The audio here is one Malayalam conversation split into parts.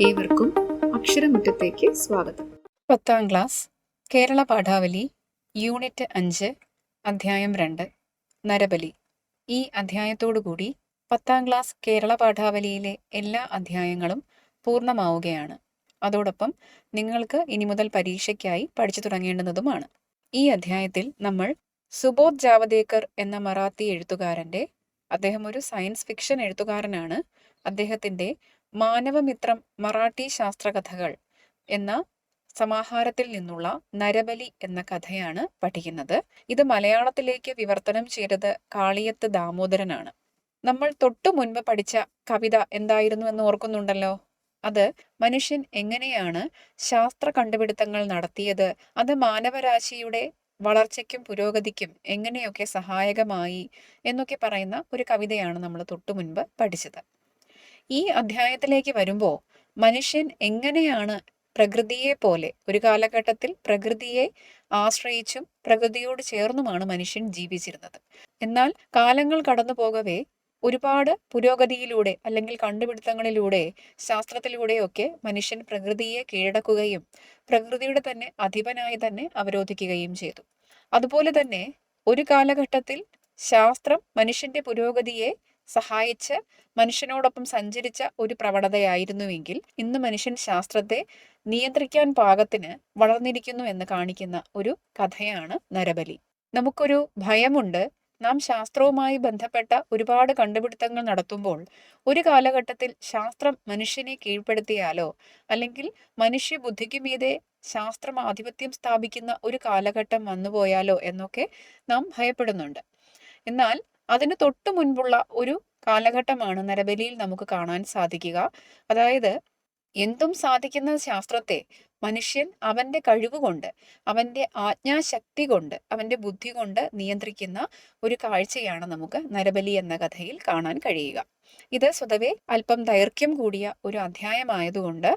ഏവർക്കും അക്ഷരമുറ്റത്തേക്ക് സ്വാഗതം. 10ാം ക്ലാസ് കേരള പാഠാവലി യൂണിറ്റ് 5 അധ്യായം 2 നരബലി. ഈ അധ്യായത്തോടുകൂടി 10ാം ക്ലാസ് കേരള പാഠാവലിയിലെ എല്ലാ അധ്യായങ്ങളും പൂർണ്ണമാവുകയാണ്. അതോടൊപ്പം നിങ്ങൾക്ക് ഇനി മുതൽ പരീക്ഷയ്ക്കായി പഠിച്ചു തുടങ്ങേണ്ടുന്നതുമാണ്. ഈ അധ്യായത്തിൽ നമ്മൾ സുബോധ് ജാവദേക്കർ എന്ന മറാത്തി എഴുത്തുകാരൻ്റെ, അദ്ദേഹം ഒരു സയൻസ് ഫിക്ഷൻ എഴുത്തുകാരനാണ്, അദ്ദേഹത്തിൻ്റെ മാനവമിത്രം മറാഠി ശാസ്ത്രകഥകൾ എന്ന സമാഹാരത്തിൽ നിന്നുള്ള നരബലി എന്ന കഥയാണ് പഠിക്കുന്നത്. ഇത് മലയാളത്തിലേക്ക് വിവർത്തനം ചെയ്തത് കാളിയത്ത് ദാമോദരനാണ്. നമ്മൾ തൊട്ടു മുൻപ് പഠിച്ച കവിത എന്തായിരുന്നു എന്ന് ഓർക്കുന്നുണ്ടല്ലോ. അത് മനുഷ്യൻ എങ്ങനെയാണ് ശാസ്ത്ര കണ്ടുപിടുത്തങ്ങൾ നടത്തിയത്, അത് മാനവരാശിയുടെ വളർച്ചയ്ക്കും പുരോഗതിക്കും എങ്ങനെയൊക്കെ സഹായകമായി എന്നൊക്കെ പറയുന്ന ഒരു കവിതയാണ് നമ്മൾ തൊട്ടു മുൻപ് പഠിച്ചത്. ഈ അധ്യായത്തിലേക്ക് വരുമ്പോൾ മനുഷ്യൻ എങ്ങനെയാണ് പ്രകൃതിയെ പോലെ ഒരു കാലഘട്ടത്തിൽ പ്രകൃതിയെ ആശ്രയിച്ചും പ്രകൃതിയോട് ചേർന്നുമാണ് മനുഷ്യൻ ജീവിച്ചിരുന്നത്. എന്നാൽ കാലങ്ങൾ കടന്നു പോകവേ ഒരുപാട് പുരോഗതിയിലൂടെ അല്ലെങ്കിൽ കണ്ടുപിടുത്തങ്ങളിലൂടെ ശാസ്ത്രത്തിലൂടെയൊക്കെ മനുഷ്യൻ പ്രകൃതിയെ കീഴടക്കുകയും പ്രകൃതിയുടെ തന്നെ അധിപനായി തന്നെ അവരോധിക്കുകയും ചെയ്തു. അതുപോലെ തന്നെ ഒരു കാലഘട്ടത്തിൽ ശാസ്ത്രം മനുഷ്യന്റെ പുരോഗതിയെ സഹായിച്ച് മനുഷ്യനോടൊപ്പം സഞ്ചരിച്ച ഒരു പ്രവണതയായിരുന്നുവെങ്കിൽ ഇന്ന് മനുഷ്യൻ ശാസ്ത്രത്തെ നിയന്ത്രിക്കാൻ പാകത്തിന് വളർന്നിരിക്കുന്നു എന്ന് കാണിക്കുന്ന ഒരു കഥയാണ് നരബലി. നമുക്കൊരു ഭയമുണ്ട്. നാം ശാസ്ത്രവുമായി ബന്ധപ്പെട്ട ഒരുപാട് കണ്ടുപിടുത്തങ്ങൾ നടത്തുമ്പോൾ ഒരു കാലഘട്ടത്തിൽ ശാസ്ത്രം മനുഷ്യനെ കീഴ്പ്പെടുത്തിയാലോ അല്ലെങ്കിൽ മനുഷ്യ ബുദ്ധിക്ക് മീതെ ശാസ്ത്രം ആധിപത്യം സ്ഥാപിക്കുന്ന ഒരു കാലഘട്ടം വന്നുപോയാലോ എന്നൊക്കെ നാം ഭയപ്പെടുന്നുണ്ട്. എന്നാൽ അതിന് തൊട്ടു മുൻപുള്ള ഒരു കാലഘട്ടമാണ് നരബലിയിൽ നമുക്ക് കാണാൻ സാധിക്കുക. അതായത് എന്തും സാധിക്കുന്ന ശാസ്ത്രത്തെ മനുഷ്യൻ അവന്റെ കഴിവുകൊണ്ട്, അവന്റെ ആജ്ഞാശക്തി കൊണ്ട്, അവന്റെ ബുദ്ധി കൊണ്ട് നിയന്ത്രിക്കുന്ന ഒരു കാഴ്ചയാണ് നമുക്ക് നരബലി എന്ന കഥയിൽ കാണാൻ കഴിയുക. ഇത് സ്വതവേ അല്പം ദൈർഘ്യം കൂടിയ ഒരു അധ്യായമായതുകൊണ്ട്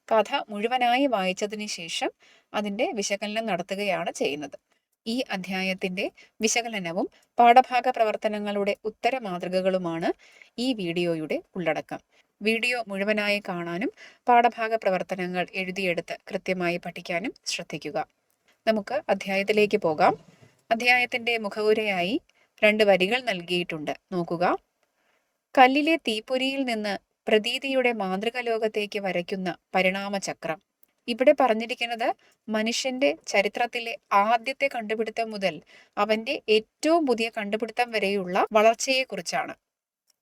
കഥ മുഴുവനായി വായിച്ചതിന് ശേഷം അതിന്റെ വിശകലനം നടത്തുകയാണ് ചെയ്യുന്നത്. ഈ അധ്യായത്തിന്റെ വിശകലനവും പാഠഭാഗ പ്രവർത്തനങ്ങളുടെ ഉത്തര മാതൃകകളുമാണ് ഈ വീഡിയോയുടെ ഉള്ളടക്കം. വീഡിയോ മുഴുവനായി കാണാനും പാഠഭാഗ പ്രവർത്തനങ്ങൾ എഴുതിയെടുത്ത് കൃത്യമായി പഠിക്കാനും ശ്രദ്ധിക്കുക. നമുക്ക് അധ്യായത്തിലേക്ക് പോകാം. അധ്യായത്തിന്റെ മുഖവുരയായി 2 വരികൾ നൽകിയിട്ടുണ്ട്. നോക്കുക. കല്ലിലെ തീപ്പൊരിയിൽ നിന്ന് പ്രതീതിയുടെ മാന്ത്രിക ലോകത്തേക്ക് വരയ്ക്കുന്ന പരിണാമചക്രം. ഇവിടെ പറഞ്ഞിരിക്കുന്നത് മനുഷ്യന്റെ ചരിത്രത്തിലെ ആദ്യത്തെ കണ്ടുപിടുത്തം മുതൽ അവന്റെ ഏറ്റവും പുതിയ കണ്ടുപിടുത്തം വരെയുള്ള വളർച്ചയെക്കുറിച്ചാണ്.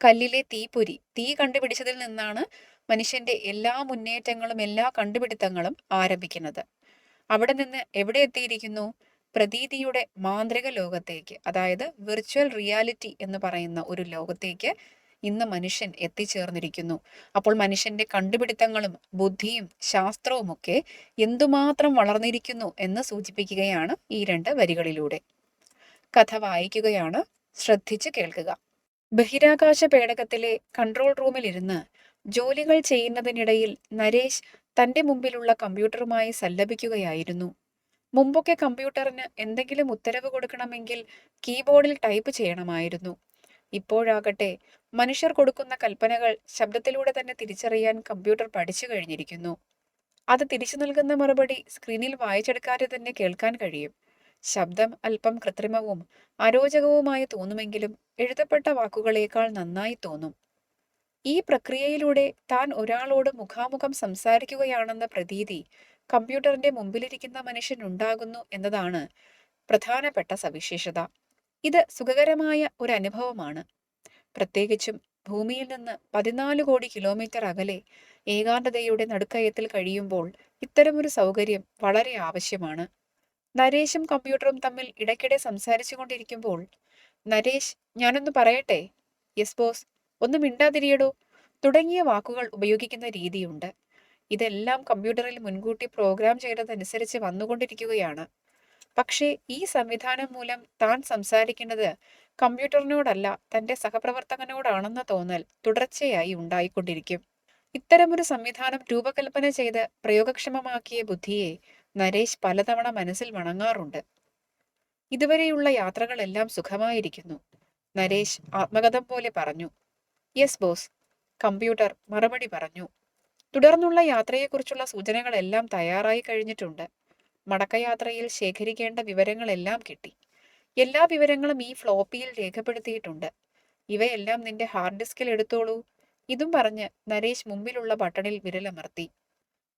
കല്ലിലെ തീപ്പൊരി, തീ കണ്ടുപിടിച്ചതിൽ നിന്നാണ് മനുഷ്യന്റെ എല്ലാ മുന്നേറ്റങ്ങളും എല്ലാ കണ്ടുപിടുത്തങ്ങളും ആരംഭിക്കുന്നത്. അവിടെ നിന്ന് എവിടെ എത്തിയിരിക്കുന്നു? പ്രതീതിയുടെ മാന്ത്രിക ലോകത്തേക്ക്, അതായത് വിർച്വൽ റിയാലിറ്റി എന്ന് പറയുന്ന ഒരു ലോകത്തേക്ക് ഇന്ന് മനുഷ്യൻ എത്തിച്ചേർന്നിരിക്കുന്നു. അപ്പോൾ മനുഷ്യന്റെ കണ്ടുപിടുത്തങ്ങളും ബുദ്ധിയും ശാസ്ത്രവുമൊക്കെ എന്തുമാത്രം വളർന്നിരിക്കുന്നു എന്ന് സൂചിപ്പിക്കുകയാണ് ഈ 2 വരികളിലൂടെ. കഥ വായിക്കുകയാണ്, ശ്രദ്ധിച്ച് കേൾക്കുക. ബഹിരാകാശ പേടകത്തിലെ കൺട്രോൾ റൂമിലിരുന്ന് ജോലികൾ ചെയ്യുന്നതിനിടയിൽ നരേഷ് തന്റെ മുമ്പിലുള്ള കമ്പ്യൂട്ടറുമായി സല്ലപിക്കുകയായിരുന്നു. മുമ്പൊക്കെ കമ്പ്യൂട്ടറിന് എന്തെങ്കിലും ഉത്തരവ് കൊടുക്കണമെങ്കിൽ കീബോർഡിൽ ടൈപ്പ് ചെയ്യണമായിരുന്നു. ഇപ്പോഴാകട്ടെ മനുഷ്യർ കൊടുക്കുന്ന കൽപ്പനകൾ ശബ്ദത്തിലൂടെ തന്നെ തിരിച്ചറിയാൻ കമ്പ്യൂട്ടർ പഠിച്ചു കഴിഞ്ഞിരിക്കുന്നു. അത് തിരിച്ചു നൽകുന്ന മറുപടി സ്ക്രീനിൽ വായിച്ചെടുക്കാതെ തന്നെ കേൾക്കാൻ കഴിയും. ശബ്ദം അല്പം കൃത്രിമവും അരോചകവുമായി തോന്നുമെങ്കിലും എഴുതപ്പെട്ട വാക്കുകളേക്കാൾ നന്നായി തോന്നും. ഈ പ്രക്രിയയിലൂടെ താൻ ഒരാളോട് മുഖാമുഖം സംസാരിക്കുകയാണെന്ന പ്രതീതി കമ്പ്യൂട്ടറിന്റെ മുമ്പിലിരിക്കുന്ന മനുഷ്യൻ ഉണ്ടാകുന്നു എന്നതാണ് പ്രധാനപ്പെട്ട സവിശേഷത. ഇത് സുഖകരമായ ഒരു അനുഭവമാണ്. പ്രത്യേകിച്ചും ഭൂമിയിൽ നിന്ന് 14 കോടി കിലോമീറ്റർ അകലെ ഏകാന്തതയുടെ നടുക്കയത്തിൽ കഴിയുമ്പോൾ ഇത്തരമൊരു സൗകര്യം വളരെ ആവശ്യമാണ്. നരേഷും കമ്പ്യൂട്ടറും തമ്മിൽ ഇടയ്ക്കിടെ സംസാരിച്ചു കൊണ്ടിരിക്കുമ്പോൾ നരേഷ്, ഞാനൊന്ന് പറയട്ടെ, യെസ് ബോസ്, ഒന്ന് മിണ്ടാതിരിയടോ തുടങ്ങിയ വാക്കുകൾ ഉപയോഗിക്കുന്ന രീതിയുണ്ട്. ഇതെല്ലാം കമ്പ്യൂട്ടറിൽ മുൻകൂട്ടി പ്രോഗ്രാം ചെയ്തതനുസരിച്ച് വന്നുകൊണ്ടിരിക്കുകയാണ്. പക്ഷേ ഈ സംവിധാനം മൂലം താൻ സംസാരിക്കുന്നത് കമ്പ്യൂട്ടറിനോടല്ല, തന്റെ സഹപ്രവർത്തകനോടാണെന്ന തോന്നൽ തുടർച്ചയായി ഉണ്ടായിക്കൊണ്ടിരിക്കും. ഇത്തരമൊരു സംവിധാനം രൂപകൽപ്പന ചെയ്ത് പ്രയോഗക്ഷമമാക്കിയ ബുദ്ധിയെ നരേഷ് പലതവണ മനസ്സിൽ വണങ്ങാറുണ്ട്. ഇതുവരെയുള്ള യാത്രകളെല്ലാം സുഖമായിരിക്കുന്നു, നരേഷ് ആത്മകഥം പോലെ പറഞ്ഞു. യെസ് ബോസ്, കമ്പ്യൂട്ടർ മറുപടി പറഞ്ഞു. തുടർന്നുള്ള യാത്രയെക്കുറിച്ചുള്ള സൂചനകളെല്ലാം തയ്യാറായി കഴിഞ്ഞിട്ടുണ്ട്. മടക്കയാത്രയിൽ ശേഖരിക്കേണ്ട വിവരങ്ങളെല്ലാം കിട്ടി. എല്ലാ വിവരങ്ങളും ഈ ഫ്ലോപ്പിയിൽ രേഖപ്പെടുത്തിയിട്ടുണ്ട്. ഇവയെല്ലാം നിന്റെ ഹാർഡ് ഡിസ്കിൽ എടുത്തോളൂ. ഇതും പറഞ്ഞ് നരേഷ് മുമ്പിലുള്ള ബട്ടണിൽ വിരലമർത്തി.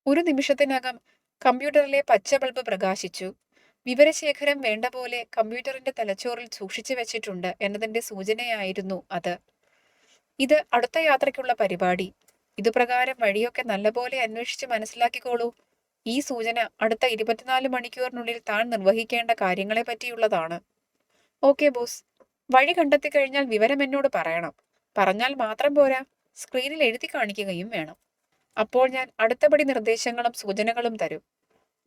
ഒരു നിമിഷത്തിനകം കമ്പ്യൂട്ടറിലെ പച്ച ബൾബ് പ്രകാശിച്ചു. വിവരശേഖരം വേണ്ട പോലെ കമ്പ്യൂട്ടറിന്റെ തലച്ചോറിൽ സൂക്ഷിച്ചു വെച്ചിട്ടുണ്ട് എന്നതിന്റെ സൂചനയായിരുന്നു അത്. ഇത് അടുത്ത യാത്രയ്ക്കുള്ള പരിപാടി. ഇതുപ്രകാരം വഴിയൊക്കെ നല്ലപോലെ അന്വേഷിച്ച് മനസ്സിലാക്കിക്കോളൂ. ഈ സൂചന അടുത്ത 24 മണിക്കൂറിനുള്ളിൽ താൻ നിർവഹിക്കേണ്ട കാര്യങ്ങളെ പറ്റിയുള്ളതാണ്. Okay boss. വഴി കണ്ടെത്തി കഴിഞ്ഞാൽ വിവരം എന്നോട് പറയണം. പറഞ്ഞാൽ മാത്രം പോരാ, സ്ക്രീനിൽ എഴുതി കാണിക്കുകയും വേണം. അപ്പോൾ ഞാൻ അടുത്തപടി നിർദ്ദേശങ്ങളും സൂചനകളും തരും.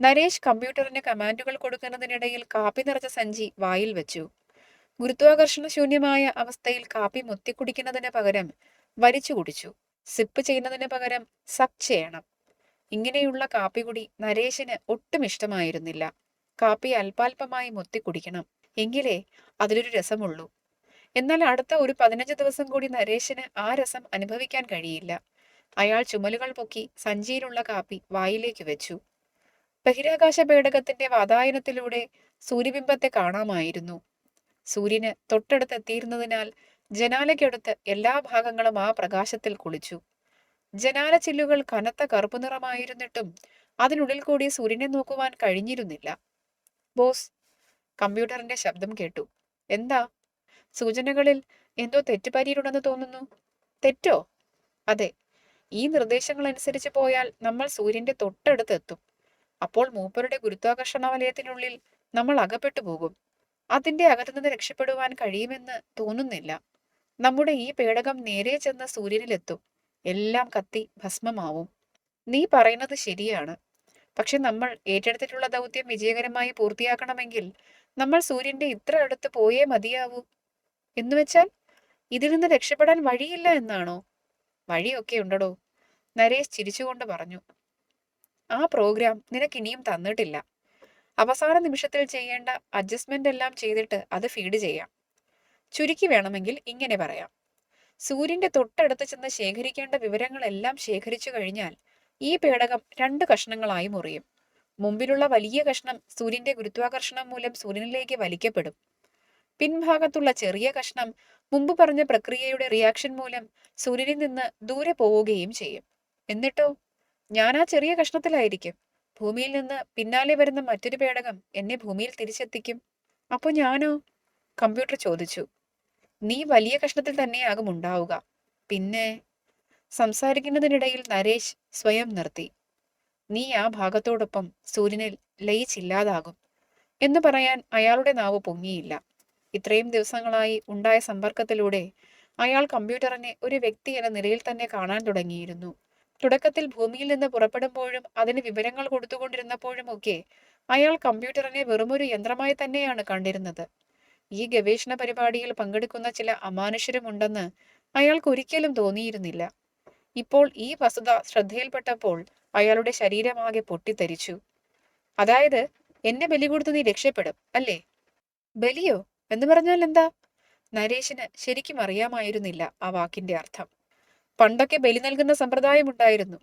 നരേഷ് കമ്പ്യൂട്ടറിന് കമാൻഡുകൾ കൊടുക്കുന്നതിനിടയിൽ കാപ്പി നിറച്ച സഞ്ചി വായിൽ വെച്ചു. ഗുരുത്വാകർഷണ ശൂന്യമായ അവസ്ഥയിൽ കാപ്പി മുത്തിക്കുടിക്കുന്നതിന് പകരം വലിച്ചു കുടിച്ചു. സിപ്പ് ചെയ്യുന്നതിന് പകരം സക്ക് ചെയ്യണം. ഇങ്ങനെയുള്ള കാപ്പികുടി നരേഷിന് ഒട്ടും ഇഷ്ടമായിരുന്നില്ല. കാപ്പി അല്പാൽപമായി മുത്തിക്കുടിക്കണം, എങ്കിലേ അതിലൊരു രസമുള്ളൂ. എന്നാൽ അടുത്ത ഒരു 15 ദിവസം കൂടി നരേഷിന് ആ രസം അനുഭവിക്കാൻ കഴിയില്ല. അയാൾ ചുമലുകൾ പൊക്കി സഞ്ചിയിലുള്ള കാപ്പി വായിലേക്ക് വെച്ചു. ബഹിരാകാശ പേടകത്തിന്റെ വാതായനത്തിലൂടെ സൂര്യബിംബത്തെ കാണാമായിരുന്നു. സൂര്യന് തൊട്ടടുത്തെത്തിയിരുന്നതിനാൽ ജനാലയ്ക്കടുത്ത് എല്ലാ ഭാഗങ്ങളും ആ പ്രകാശത്തിൽ കുളിച്ചു. ജനാല ചില്ലുകൾ കനത്ത കറുപ്പു നിറമായിരുന്നിട്ടും അതിനുള്ളിൽ കൂടി സൂര്യനെ നോക്കുവാൻ കഴിഞ്ഞിരുന്നില്ല. ബോസ്, കമ്പ്യൂട്ടറിന്റെ ശബ്ദം കേട്ടു. എന്താ? സൂചനകളിൽ എന്തോ തെറ്റുപറ്റിയിട്ടുണ്ടെന്ന് തോന്നുന്നു. തെറ്റോ? അതെ. ഈ നിർദ്ദേശങ്ങൾ അനുസരിച്ച് പോയാൽ നമ്മൾ സൂര്യന്റെ തൊട്ടടുത്തെത്തും. അപ്പോൾ മൂപ്പരുടെ ഗുരുത്വാകർഷണ വലയത്തിനുള്ളിൽ നമ്മൾ അകപ്പെട്ടു പോകും. അതിന്റെ അകത്തുനിന്ന് രക്ഷപ്പെടുവാൻ കഴിയുമെന്ന് തോന്നുന്നില്ല. നമ്മുടെ ഈ പേടകം നേരെ ചെന്ന് സൂര്യനിലെത്തും. എല്ലാം കത്തി ഭസ്മമാവും. നീ പറയുന്നത് ശരിയാണ്. പക്ഷെ നമ്മൾ ഏറ്റെടുത്തിട്ടുള്ള ദൗത്യം വിജയകരമായി പൂർത്തിയാക്കണമെങ്കിൽ നമ്മൾ സൂര്യന്റെ ഇത്ര അടുത്ത് പോയേ മതിയാവൂ. എന്നുവെച്ചാൽ ഇതിൽ നിന്ന് രക്ഷപ്പെടാൻ വഴിയില്ല എന്നാണോ? വഴിയൊക്കെ ഉണ്ടടോ, നരേഷ് ചിരിച്ചുകൊണ്ട് പറഞ്ഞു. ആ പ്രോഗ്രാം നിനക്ക് ഇനിയും തന്നിട്ടില്ല. അവസാന നിമിഷത്തിൽ ചെയ്യേണ്ട അഡ്ജസ്റ്റ്മെന്റ് എല്ലാം ചെയ്തിട്ട് അത് ഫീഡ് ചെയ്യാം. ചുരുക്കി വേണമെങ്കിൽ ഇങ്ങനെ പറയാം. സൂര്യന്റെ തൊട്ടടുത്ത് ചെന്ന് ശേഖരിക്കേണ്ട വിവരങ്ങളെല്ലാം ശേഖരിച്ചു കഴിഞ്ഞാൽ ഈ പേടകം 2 കഷ്ണങ്ങളായി മുറിയും. മുമ്പിലുള്ള വലിയ കഷ്ണം സൂര്യന്റെ ഗുരുത്വാകർഷണം മൂലം സൂര്യനിലേക്ക് വലിക്കപ്പെടും. പിൻഭാഗത്തുള്ള ചെറിയ കഷ്ണം മുമ്പ് പറഞ്ഞ പ്രക്രിയയുടെ റിയാക്ഷൻ മൂലം സൂര്യനിൽ നിന്ന് ദൂരെ പോവുകയും ചെയ്യും. എന്നിട്ടോ ഞാൻ ആ ചെറിയ കഷ്ണത്തിലായിരിക്കും. ഭൂമിയിൽ നിന്ന് പിന്നാലെ വരുന്ന മറ്റൊരു പേടകം എന്നെ ഭൂമിയിൽ തിരിച്ചെത്തിക്കും. അപ്പൊ ഞാനോ? കമ്പ്യൂട്ടർ ചോദിച്ചു. നീ വലിയ കഷ്ണത്തിൽ തന്നെയാകും ഉണ്ടാവുക. പിന്നെ? സംസാരിക്കുന്നതിനിടയിൽ നരേഷ് സ്വയം നിർത്തി. നീ ആ ഭാഗത്തോടൊപ്പം സൂര്യനിൽ ലയിച്ചില്ലാതാകും എന്ന് പറയാൻ അയാളുടെ നാവ് പൊങ്ങിയില്ല. ഇത്രയും ദിവസങ്ങളായി ഉണ്ടായ സമ്പർക്കത്തിലൂടെ അയാൾ കമ്പ്യൂട്ടറിനെ ഒരു വ്യക്തി എന്ന നിലയിൽ തന്നെ കാണാൻ തുടങ്ങിയിരുന്നു. തുടക്കത്തിൽ ഭൂമിയിൽ നിന്ന് പുറപ്പെടുമ്പോഴും അതിന് വിവരങ്ങൾ കൊടുത്തുകൊണ്ടിരുന്നപ്പോഴും ഒക്കെ അയാൾ കമ്പ്യൂട്ടറിനെ വെറുമൊരു യന്ത്രമായി തന്നെയാണ് കണ്ടിരുന്നത്. ഈ ഗവേഷണ പരിപാടിയിൽ പങ്കെടുക്കുന്ന ചില അമാനുഷ്യരുമുണ്ടെന്ന് അയാൾക്ക് ഒരിക്കലും തോന്നിയിരുന്നില്ല. ഇപ്പോൾ ഈ വസ്തുത ശ്രദ്ധയിൽപ്പെട്ടപ്പോൾ അയാളുടെ ശരീരമാകെ പൊട്ടിത്തെറിച്ചു. അതായത് എന്നെ ബലി കൊടുത്ത് നീ രക്ഷപ്പെടും അല്ലേ? ബലിയോ എന്ന് പറഞ്ഞാൽ എന്താ? നരേഷിന് ശരിക്കും അറിയാമായിരുന്നില്ല ആ വാക്കിന്റെ അർത്ഥം. പണ്ടൊക്കെ ബലി നൽകുന്ന സമ്പ്രദായമുണ്ടായിരുന്നു.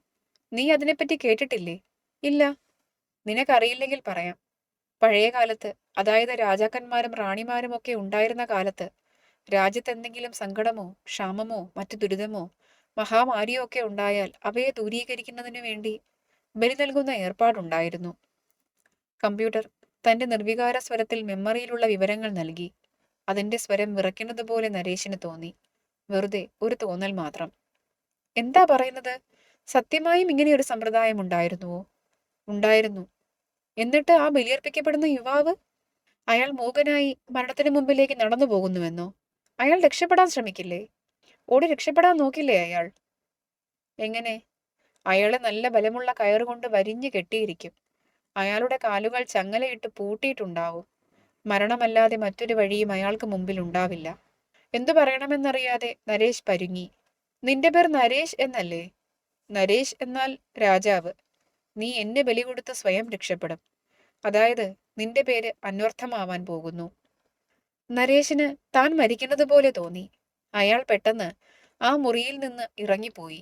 നീ അതിനെപ്പറ്റി കേട്ടിട്ടില്ലേ? ഇല്ല. നിനക്കറിയില്ലെങ്കിൽ പറയാം. പഴയ കാലത്ത്, അതായത് രാജാക്കന്മാരും റാണിമാരും ഒക്കെ ഉണ്ടായിരുന്ന കാലത്ത്, രാജ്യത്ത് എന്തെങ്കിലും സങ്കടമോ ക്ഷാമമോ മറ്റു ദുരിതമോ മഹാമാരിയോ ഒക്കെ ഉണ്ടായാൽ അവയെ ദൂരീകരിക്കുന്നതിനു വേണ്ടി ബലി നൽകുന്ന ഏർപ്പാടുണ്ടായിരുന്നു. കമ്പ്യൂട്ടർ തന്റെ നിർവികാര സ്വരത്തിൽ മെമ്മറിയിലുള്ള വിവരങ്ങൾ നൽകി. അതിന്റെ സ്വരം വിറയ്ക്കുന്നത് പോലെ നരേഷിന് തോന്നി. വെറുതെ ഒരു തോന്നൽ മാത്രം. എന്താ പറയുന്നത്? സത്യമായും ഇങ്ങനെ ഒരു സമ്പ്രദായം ഉണ്ടായിരുന്നുവോ? ഉണ്ടായിരുന്നു. എന്നിട്ട് ആ ബലിയർപ്പിക്കപ്പെടുന്ന യുവാവ്? അയാൾ മൂകനായി മരണത്തിന് മുമ്പിലേക്ക് നടന്നു പോകുന്നുവെന്നോ? അയാൾ രക്ഷപ്പെടാൻ ശ്രമിക്കില്ലേ? ഓടി രക്ഷപ്പെടാൻ നോക്കില്ലേ അയാൾ? എങ്ങനെ? അയാളെ നല്ല ബലമുള്ള കയറുകൊണ്ട് വരിഞ്ഞു കെട്ടിയിരിക്കും. അയാളുടെ കാലുകൾ ചങ്ങലയിട്ട് പൂട്ടിയിട്ടുണ്ടാവും. മരണമല്ലാതെ മറ്റൊരു വഴിയും അയാൾക്ക് മുമ്പിൽ ഉണ്ടാവില്ല. എന്തു പറയണമെന്നറിയാതെ നരേഷ് പരുങ്ങി. നിന്റെ പേർ നരേഷ് എന്നല്ലേ? നരേഷ് എന്നാൽ രാജാവ്. നീ എന്നെ ബലി കൊടുത്ത് സ്വയം രക്ഷപ്പെടും. അതായത് നിന്റെ പേര് അന്വർത്ഥമാവാൻ പോകുന്നു. നരേഷിന് താൻ മരിക്കുന്നത് പോലെ തോന്നി. അയാൾ പെട്ടെന്ന് ആ മുറിയിൽ നിന്ന് ഇറങ്ങിപ്പോയി.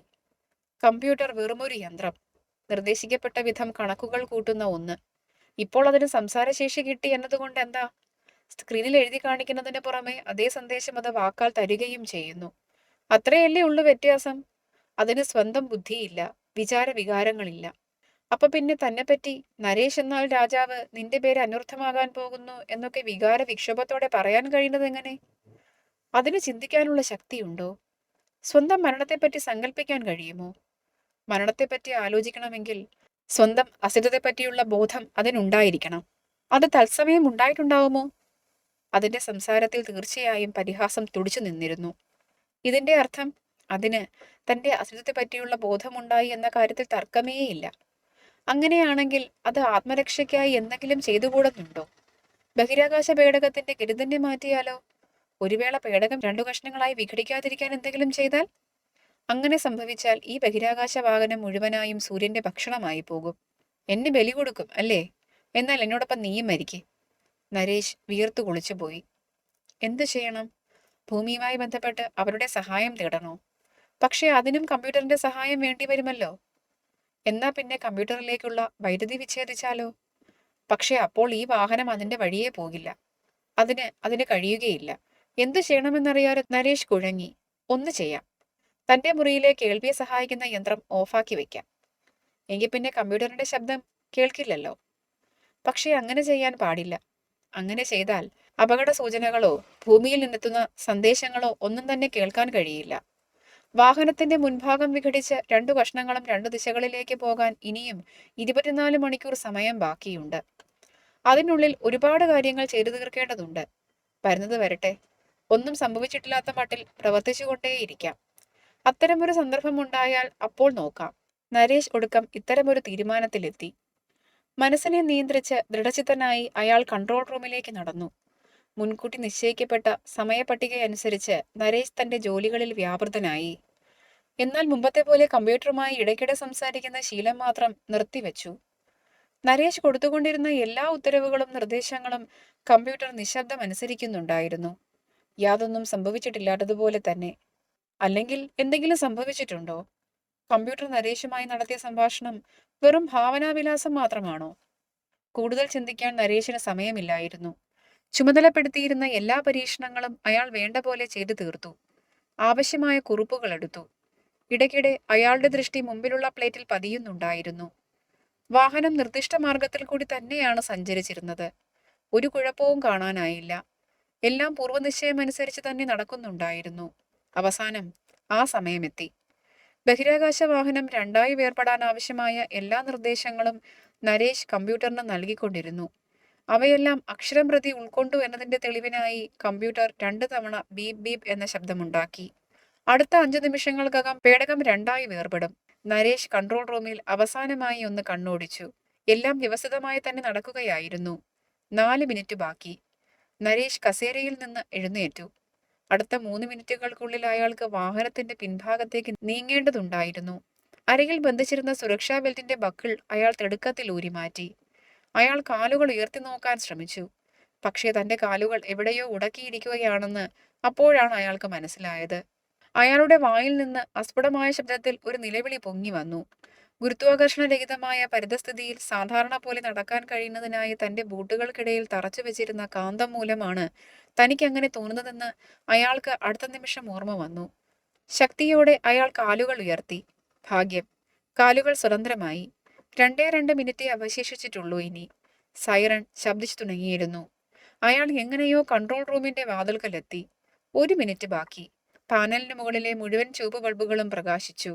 കമ്പ്യൂട്ടർ വെറുമൊരു യന്ത്രം, നിർദ്ദേശിക്കപ്പെട്ട വിധം കണക്കുകൾ കൂട്ടുന്ന ഒന്ന്. ഇപ്പോൾ അതിന് സംസാരശേഷി കിട്ടി എന്നതുകൊണ്ട് എന്താ? സ്ക്രീനിൽ എഴുതി കാണിക്കുന്നതിന് പുറമെ അതേ സന്ദേശം അത് വാക്കാൽ തരികയും ചെയ്യുന്നു. അത്രയല്ലേ ഉള്ളു വ്യത്യാസം. അതിന് സ്വന്തം ബുദ്ധിയില്ല, വിചാരവികാരങ്ങളില്ല. അപ്പൊ പിന്നെ തന്നെപ്പറ്റി നരേഷ് എന്നാൽ രാജാവ്, നിന്റെ പേര് അനർത്ഥമാകാൻ പോകുന്നു എന്നൊക്കെ വികാര വിക്ഷോഭത്തോടെ പറയാൻ കഴിയുന്നത് എങ്ങനെ? അതിന് ചിന്തിക്കാനുള്ള ശക്തിയുണ്ടോ? സ്വന്തം മരണത്തെപ്പറ്റി സങ്കല്പിക്കാൻ കഴിയുമോ? മരണത്തെപ്പറ്റി ആലോചിക്കണമെങ്കിൽ സ്വന്തം അസ്തിത്വത്തെപ്പറ്റിയുള്ള ബോധം അതിനുണ്ടായിരിക്കണം. അത് തത്സമയം ഉണ്ടായിട്ടുണ്ടാവുമോ? അതിന്റെ സംസാരത്തിൽ തീർച്ചയായും പരിഹാസം തുടിച്ചു നിന്നിരുന്നു. ഇതിന്റെ അർത്ഥം അതിന് തന്റെ അസ്തിത്വത്തെപ്പറ്റിയുള്ള ബോധമുണ്ടായി എന്ന കാര്യത്തിൽ തർക്കമേയില്ല. അങ്ങനെയാണെങ്കിൽ അത് ആത്മരക്ഷയ്ക്കായി എന്തെങ്കിലും ചെയ്തുകൂടുന്നുണ്ടോ? ബഹിരാകാശ പേടകത്തിന്റെ ഗതി തന്നെ മാറ്റിയാലോ? ഒരു വേള പേടകം 2 കഷ്ണങ്ങളായി വിഘടിക്കാതിരിക്കാൻ എന്തെങ്കിലും ചെയ്താൽ? അങ്ങനെ സംഭവിച്ചാൽ ഈ ബഹിരാകാശ വാഹനം മുഴുവനായും സൂര്യന്റെ ഭക്ഷണമായി പോകും. എന്നെ ബലി കൊടുക്കും അല്ലേ? എന്നാൽ എന്നോടൊപ്പം നീയും മരിക്ക്. നരേഷ് വീർത്തു കുളിച്ചുപോയി. എന്തു ചെയ്യണം? ഭൂമിയുമായി ബന്ധപ്പെട്ട് അവരുടെ സഹായം തേടണോ? പക്ഷേ അതിനും കമ്പ്യൂട്ടറിന്റെ സഹായം വേണ്ടി വരുമല്ലോ. എന്നാ പിന്നെ കമ്പ്യൂട്ടറിലേക്കുള്ള വൈദ്യുതി വിച്ഛേദിച്ചാലോ? പക്ഷെ അപ്പോൾ ഈ വാഹനം അതിന്റെ വഴിയേ പോകില്ല. അതിന് കഴിയുകയില്ല. എന്തു ചെയ്യണമെന്നറിയാതെ നരേഷ് കുഴങ്ങി. ഒന്ന് ചെയ്യാം. തന്റെ മുറിയിലെ കേൾവിയെ സഹായിക്കുന്ന യന്ത്രം ഓഫാക്കി വെക്കാം. എങ്കിൽ പിന്നെ കമ്പ്യൂട്ടറിന്റെ ശബ്ദം കേൾക്കില്ലല്ലോ. പക്ഷെ അങ്ങനെ ചെയ്യാൻ പാടില്ല. അങ്ങനെ ചെയ്താൽ അപകട സൂചനകളോ ഭൂമിയിൽ നിന്നെത്തുന്ന സന്ദേശങ്ങളോ ഒന്നും തന്നെ കേൾക്കാൻ കഴിയില്ല. വാഹനത്തിന്റെ മുൻഭാഗം വിഘടിച്ച് 2 കഷ്ണങ്ങളും 2 ദിശകളിലേക്ക് പോകാൻ ഇനിയും 24 മണിക്കൂർ സമയം ബാക്കിയുണ്ട്. അതിനുള്ളിൽ ഒരുപാട് കാര്യങ്ങൾ ചെയ്തു തീർക്കേണ്ടതുണ്ട്. വരുന്നത് വരട്ടെ. ഒന്നും സംഭവിച്ചിട്ടില്ലാത്ത മട്ടിൽ പ്രവർത്തിച്ചുകൊണ്ടേയിരിക്കാം. അത്തരമൊരു സന്ദർഭമുണ്ടായാൽ അപ്പോൾ നോക്കാം. നരേഷ് ഒടുക്കം ഇത്തരമൊരു തീരുമാനത്തിലെത്തി. മനസ്സിനെ നിയന്ത്രിച്ച് ദൃഢചിത്തനായി അയാൾ കൺട്രോൾ റൂമിലേക്ക് നടന്നു. മുൻകൂട്ടി നിശ്ചയിക്കപ്പെട്ട സമയപട്ടികയനുസരിച്ച് നരേഷ് തന്റെ ജോലികളിൽ വ്യാപൃതനായി. എന്നാൽ മുമ്പത്തെ പോലെ കമ്പ്യൂട്ടറുമായി ഇടയ്ക്കിടെ സംസാരിക്കുന്ന ശീലം മാത്രം നിർത്തിവെച്ചു. നരേഷ് കൊടുത്തുകൊണ്ടിരുന്ന എല്ലാ ഉത്തരവുകളും നിർദ്ദേശങ്ങളും കമ്പ്യൂട്ടർ നിശബ്ദം അനുസരിക്കുന്നുണ്ടായിരുന്നു. യാതൊന്നും സംഭവിച്ചിട്ടില്ലാത്തതുപോലെ തന്നെ. അല്ലെങ്കിൽ എന്തെങ്കിലും സംഭവിച്ചിട്ടുണ്ടോ? കമ്പ്യൂട്ടർ നരേഷുമായി നടത്തിയ സംഭാഷണം വെറും ഭാവനാവിലാസം മാത്രമാണോ? കൂടുതൽ ചിന്തിക്കാൻ നരേഷിന് സമയമില്ലായിരുന്നു. ചുമതലപ്പെടുത്തിയിരുന്ന എല്ലാ പരീക്ഷണങ്ങളും അയാൾ വേണ്ട പോലെ ചെയ്തു തീർത്തു. ആവശ്യമായ കുറിപ്പുകൾ എടുത്തു. ഇടയ്ക്കിടെ അയാളുടെ ദൃഷ്ടി മുമ്പിലുള്ള പ്ലേറ്റിൽ പതിയുന്നുണ്ടായിരുന്നു. വാഹനം നിർദ്ദിഷ്ട മാർഗത്തിൽ കൂടി തന്നെയാണ് സഞ്ചരിച്ചിരുന്നത്. ഒരു കുഴപ്പവും കാണാനായില്ല. എല്ലാം പൂർവ്വനിശ്ചയമനുസരിച്ച് തന്നെ നടക്കുന്നുണ്ടായിരുന്നു. അവസാനം ആ സമയമെത്തി. ബഹിരാകാശ വാഹനം 2ആയി വേർപെടാൻ ആവശ്യമായ എല്ലാ നിർദ്ദേശങ്ങളും നരേഷ് കമ്പ്യൂട്ടറിന് നൽകിക്കൊണ്ടിരുന്നു. അവയെല്ലാം അക്ഷരം പ്രതി ഉൾക്കൊണ്ടു എന്നതിന്റെ തെളിവിനായി കമ്പ്യൂട്ടർ 2 തവണ ബീപ് ബീപ് എന്ന ശബ്ദമുണ്ടാക്കി. അടുത്ത 5 നിമിഷങ്ങൾക്കകം പേടകം 2ആയി വേർപെടും. നരേഷ് കൺട്രോൾ റൂമിൽ അവസാനമായി ഒന്ന് കണ്ണോടിച്ചു. എല്ലാം വ്യവസ്ഥിതമായി തന്നെ നടക്കുകയായിരുന്നു. 4 മിനിറ്റ് ബാക്കി. നരേഷ് കസേരയിൽ നിന്ന് എഴുന്നേറ്റു. അടുത്ത 3 മിനിറ്റുകൾക്കുള്ളിൽ അയാൾക്ക് വാഹനത്തിന്റെ പിൻഭാഗത്തേക്ക് നീങ്ങേണ്ടതുണ്ടായിരുന്നു. അരയിൽ ബന്ധിച്ചിരുന്ന സുരക്ഷാ ബെൽറ്റിന്റെ ബക്കിൾ അയാൾ തിടുക്കത്തിൽ ഊരിമാറ്റി. അയാൾ കാലുകൾ ഉയർത്തി നോക്കാൻ ശ്രമിച്ചു. പക്ഷേ തന്റെ കാലുകൾ എവിടെയോ ഉടക്കിയിരിക്കുകയാണെന്ന് അപ്പോഴാണ് അയാൾക്ക് മനസ്സിലായത്. അയാളുടെ വായിൽ നിന്ന് അസ്ഫുടമായ ശബ്ദത്തിൽ ഒരു നിലവിളി പൊങ്ങി വന്നു. ഗുരുത്വാകർഷണരഹിതമായ പരിതസ്ഥിതിയിൽ സാധാരണ പോലെ നടക്കാൻ കഴിയുന്നതിനായി തന്റെ ബൂട്ടുകൾക്കിടയിൽ തറച്ചു വെച്ചിരുന്ന കാന്തം മൂലമാണ് തനിക്ക് അങ്ങനെ തോന്നുന്നതെന്ന് അയാൾക്ക് അടുത്ത നിമിഷം ഓർമ്മ വന്നു. ശക്തിയോടെ അയാൾ കാലുകൾ ഉയർത്തി. ഭാഗ്യം, കാലുകൾ സ്വതന്ത്രമായി. 2 മിനിറ്റേ അവശേഷിച്ചിട്ടുള്ളൂ ഇനി. സൈറൺ ശബ്ദിച്ചു തുടങ്ങിയിരുന്നു. അയാൾ എങ്ങനെയോ കൺട്രോൾ റൂമിന്റെ വാതിൽക്കലെത്തി. 1 മിനിറ്റ് ബാക്കി. പാനലിന് മുകളിലെ മുഴുവൻ ചുവപ്പ് ബൾബുകളും പ്രകാശിച്ചു.